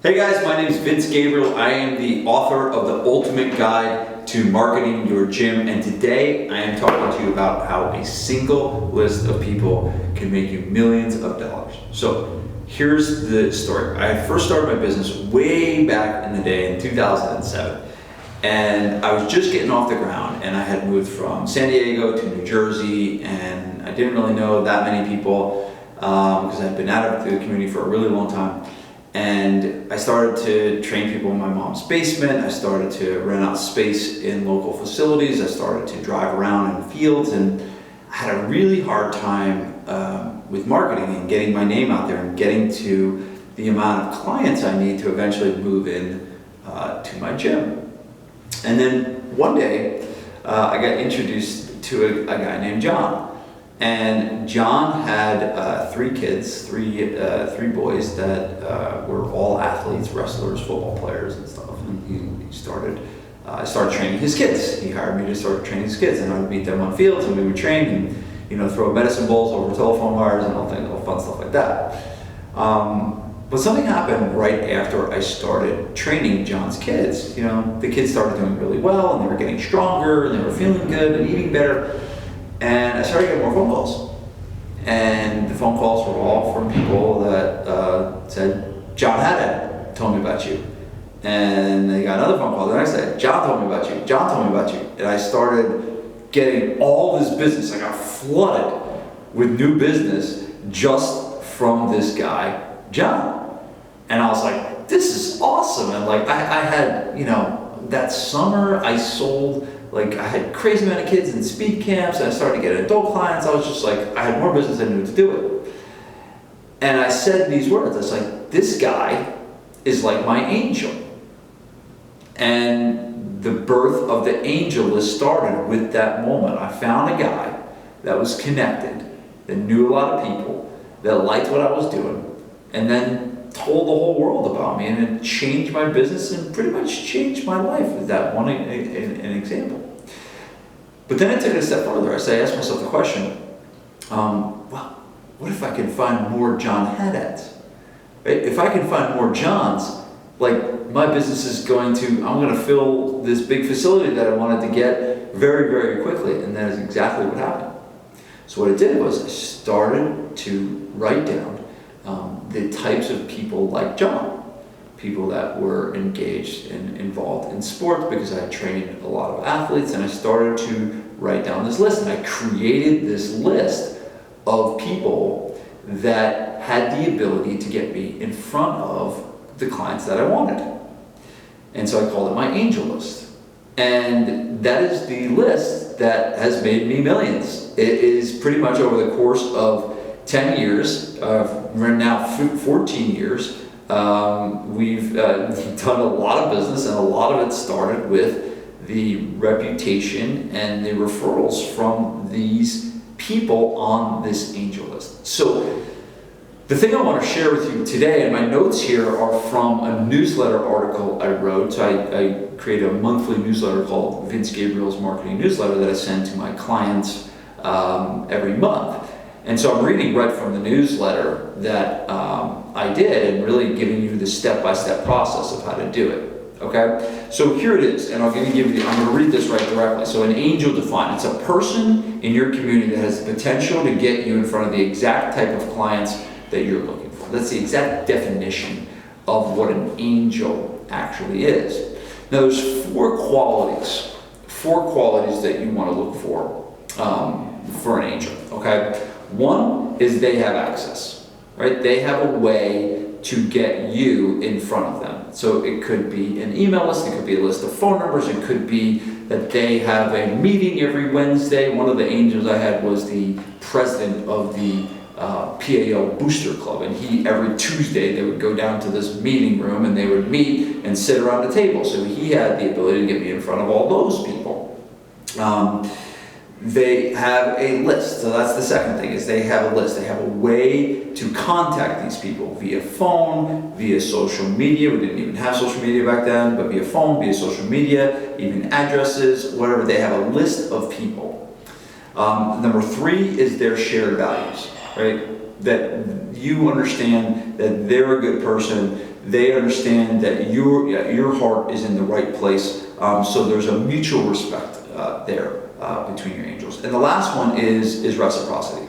Hey guys, my name is Vince Gabriel. I am the author of The Ultimate Guide to Marketing Your Gym, and today I am talking to you about how a single list of people can make you millions of dollars. So here's the story. I first started my business way back in the day in 2007, and I was just getting off the ground, and I had moved from San Diego to New Jersey, and I didn't really know that many people because I'd been out of the community for a really long time. And I started to train people in my mom's basement. I started to rent out space in local facilities. I started to drive around in fields, and I had a really hard time with marketing and getting my name out there and getting to the amount of clients I need to eventually move in to my gym. And then one day I got introduced to a guy named John. And John had three kids, three boys that were all athletes, wrestlers, football players, and stuff. And I started training his kids. He hired me to start training his kids, and I would meet them on fields, and we would train and throw medicine balls over telephone wires and all fun stuff like that. But something happened right after I started training John's kids. The kids started doing really well, and they were getting stronger, and they were feeling good and eating better. And I started getting more phone calls. And the phone calls were all from people that said, John Haddad told me about you. And they got another phone call the next day, John told me about you, John told me about you. And I started getting all this business. I got flooded with new business just from this guy, John. And I was like, this is awesome. And I had, that summer I sold, I had crazy amount of kids in speed camps, and I started to get adult clients. I was just I had more business than I knew to do it. And I said these words, I was like, this guy is like my angel. And the birth of the angel list started with that moment. I found a guy that was connected, that knew a lot of people, that liked what I was doing, and then told the whole world about me, and it changed my business and pretty much changed my life with that one an example. But then I took it a step further. I asked myself the question, what if I can find more John Haddads? Right? If I can find more Johns, my business is I'm going to fill this big facility that I wanted to get very, very quickly, and that is exactly what happened. So what I did was I started to write down the types of people like John, people that were engaged and involved in sports, because I trained a lot of athletes, and I started to write down this list, and I created this list of people that had the ability to get me in front of the clients that I wanted. And so I called it my angel list. And that is the list that has made me millions. It is pretty much over the course of 10 years, we're now 14 years, we've done a lot of business, and a lot of it started with the reputation and the referrals from these people on this angel list. So the thing I want to share with you today, and my notes here are from a newsletter article I wrote. So I create a monthly newsletter called Vince Gabriel's Marketing Newsletter that I send to my clients every month. And so I'm reading right from the newsletter that I did, and really giving you the step-by-step process of how to do it. Okay? So here it is, and I'm going to read this right directly. So an angel defined, it's a person in your community that has the potential to get you in front of the exact type of clients that you're looking for. That's the exact definition of what an angel actually is. Now there's four qualities that you want to look for an angel. Okay? One is they have access, right? They have a way to get you in front of them. So it could be an email list, it could be a list of phone numbers, it could be that they have a meeting every Wednesday. One of the angels I had was the president of the PAL Booster Club, and every Tuesday they would go down to this meeting room, and they would meet and sit around a table. So he had the ability to get me in front of all those people. They have a list. So that's the second thing, is they have a list. They have a way to contact these people via phone, via social media. We didn't even have social media back then, but via phone, via social media, even addresses, whatever. They have a list of people. Number three is their shared values, right? That you understand that they're a good person, they understand that your heart is in the right place. So there's a mutual respect there between your angels. And the last one is reciprocity.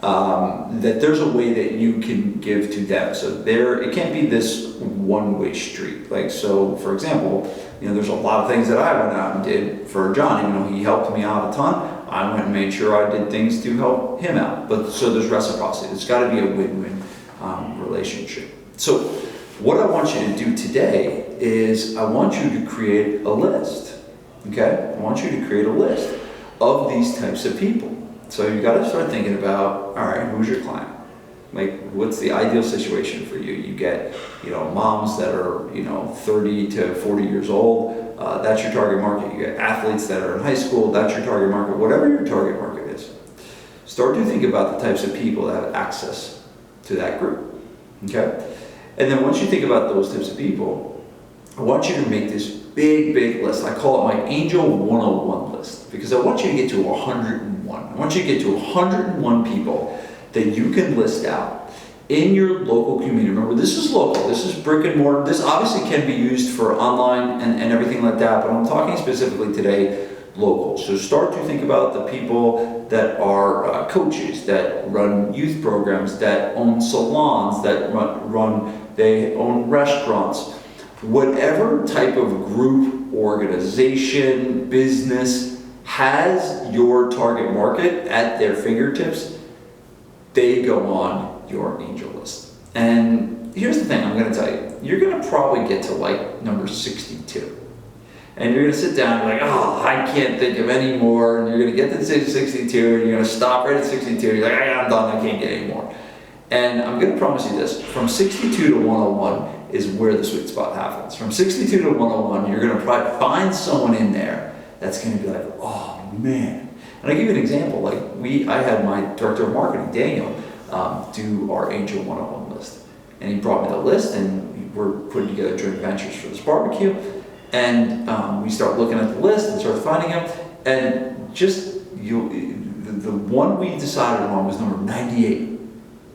That there's a way that you can give to them. So it can't be this one-way street. Like, so for example, there's a lot of things that I went out and did for John, even though he helped me out a ton. I went and made sure I did things to help him out. But so there's reciprocity. It's got to be a win-win relationship. So what I want you to do today is I want you to create a list. Okay? I want you to create a list of these types of people. So you got to start thinking about, all right, who's your client? Like, what's the ideal situation for you? You get, moms that are, 30 to 40 years old. That's your target market. You get athletes that are in high school. That's your target market. Whatever your target market is, start to think about the types of people that have access to that group. Okay? And then once you think about those types of people, I want you to make this big list. I call it my Angel 101 list, because I want you to get to 101. I want you to get to 101 people that you can list out in your local community. Remember, this is local. This is brick and mortar. This obviously can be used for online and everything like that, but I'm talking specifically today local. So start to think about the people that are coaches, that run youth programs, that own salons, that they own restaurants. Whatever type of group, organization, business has your target market at their fingertips, they go on your angel list. And here's the thing I'm going to tell you. You're going to probably get to like number 62. And you're going to sit down and you're like, oh, I can't think of any more. And you're going to get to 62 and you're going to stop right at 62. You're like, I'm done, I can't get any more. And I'm going to promise you this, from 62 to 101 is where the sweet spot happens. From 62 to 101, you're going to probably find someone in there that's going to be like, oh man. And I'll give you an example. Like I had my director of marketing, Daniel, do our Angel 101 list. And he brought me the list, and we're putting together joint ventures for this barbecue. And we start looking at the list and start finding them. And the one we decided on was number 98.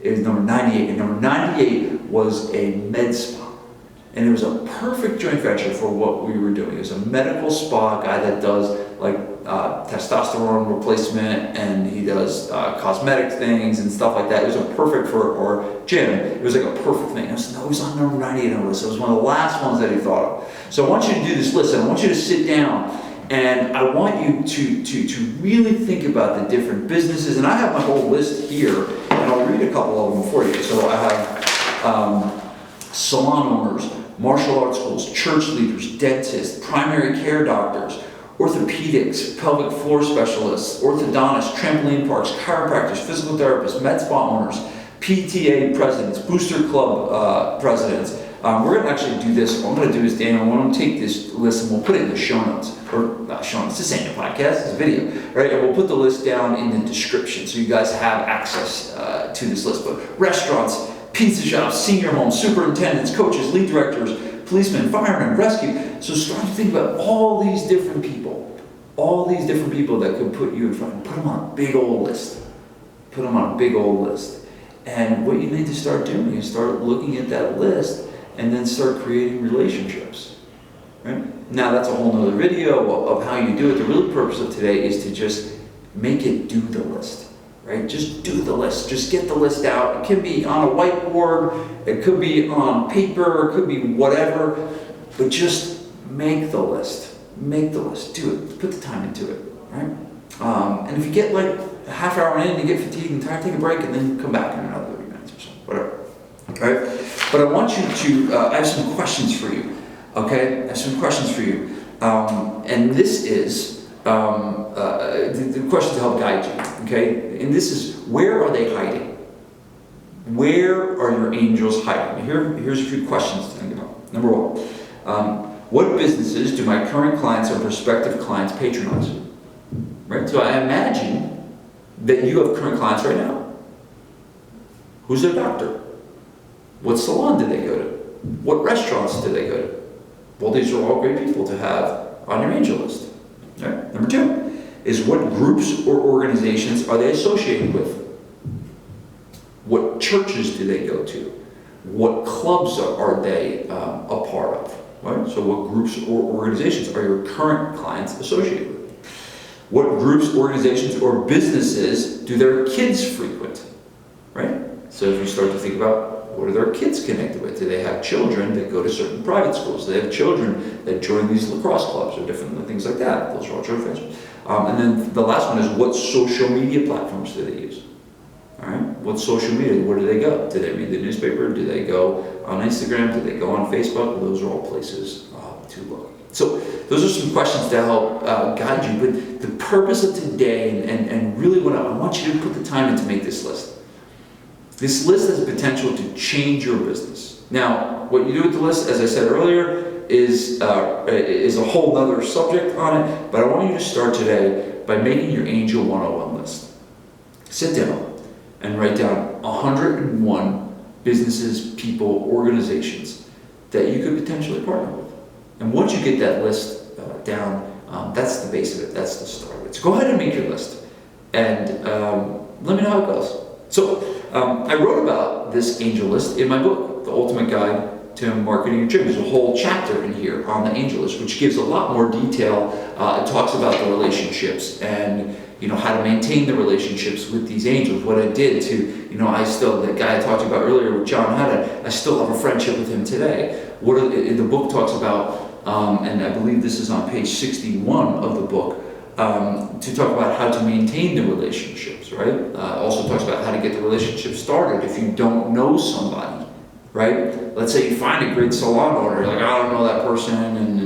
It was number 98. And number 98 was a med spa. And it was a perfect joint venture for what we were doing. It was a medical spa guy that does testosterone replacement, and he does cosmetic things and stuff like that. It was a perfect for our gym. It was like a perfect thing. It was on number 98 on the list. It was one of the last ones that he thought of. So I want you to do this list, and I want you to sit down, and I want you to really think about the different businesses. And I have my whole list here, and I'll read a couple of them for you. So I have salon owners, martial arts schools, church leaders, dentists, primary care doctors, orthopedics, pelvic floor specialists, orthodontists, trampoline parks, chiropractors, physical therapists, med spa owners, PTA presidents, booster club presidents. We're going to actually do this. What I'm going to do is, Daniel, I'm going to take this list and we'll put it in the show notes. Or not show notes, this ain't a podcast, it's a video. Right? And we'll put the list down in the description so you guys have access to this list. But restaurants, pizza shops, senior homes, superintendents, coaches, lead directors, policemen, firemen, rescue. So start to think about all these different people that could put you in front, and put them on a big old list. Put them on a big old list. And what you need to start doing is start looking at that list and then start creating relationships. Right? Now that's a whole nother video of how you do it. The real purpose of today is to just make it do the list. Right? Just do the list. Just get the list out. It can be on a whiteboard. It could be on paper. It could be whatever. But just make the list. Make the list. Do it. Put the time into it. Right? And if you get like a half hour in and you get fatigued and tired, take a break and then come back in another 30 minutes or so. Whatever. Right? But I want you to, I have some questions for you. Okay? I have some questions for you. And this is the question to help guide you, okay? And this is, where are they hiding? Where are your angels hiding? Here's a few questions to think about. Number one, what businesses do my current clients or prospective clients patronize? Right? So I imagine that you have current clients right now. Who's their doctor? What salon do they go to? What restaurants do they go to? Well, these are all great people to have on your angel list. Right? Number two is, what groups or organizations are they associated with? What churches do they go to? What clubs are they a part of, right? So what groups or organizations are your current clients associated with? What groups, organizations, or businesses do their kids frequent, right? So if you start to think about, what are their kids connected with? Do they have children that go to certain private schools? Do they have children that join these lacrosse clubs or different things like that? Those are all joint ventures. And then the last one is, what social media platforms do they use? All right, what social media, where do they go? Do they read the newspaper? Do they go on Instagram? Do they go on Facebook? Those are all places to look. So those are some questions to help guide you. But the purpose of today, and really what I want you to put the time in to make this list. This list has the potential to change your business. Now, what you do with the list, as I said earlier, is a whole other subject on it. But I want you to start today by making your Angel 101 list. Sit down and write down 101 businesses, people, organizations that you could potentially partner with. And once you get that list down, that's the base of it, that's the start of it. So go ahead and make your list, and let me know how it goes. So I wrote about this angel list in my book, The Ultimate Guide to Marketing Your Gym. There's a whole chapter in here on the angel list, which gives a lot more detail. It talks about the relationships and how to maintain the relationships with these angels. What I did to, the guy I talked about earlier with John Haddad, I still have a friendship with him today. The book talks about, and I believe this is on page 61 of the book, to talk about how to maintain the relationships, right? Also talks about how to get the relationship started if you don't know somebody, right? Let's say you find a great salon owner, you're like, I don't know that person, and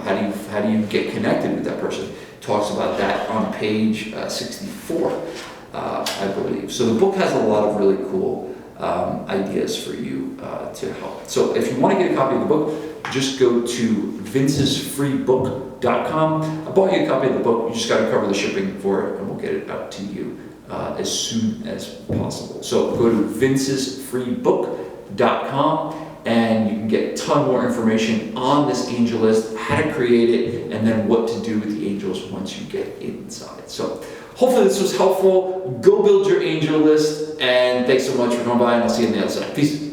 how do you get connected with that person? Talks about that on page 64, I believe. So the book has a lot of really cool ideas for you to help. So if you want to get a copy of the book, just go to vincesfreebook.com. I bought you a copy of the book. You just got to cover the shipping for it, and we'll get it out to you as soon as possible. So go to vincesfreebook.com, and you can get a ton more information on this angel list, how to create it, and then what to do with the angels once you get inside. So hopefully this was helpful. Go build your angel list, and thanks so much for coming by, and I'll see you on the other side. Peace.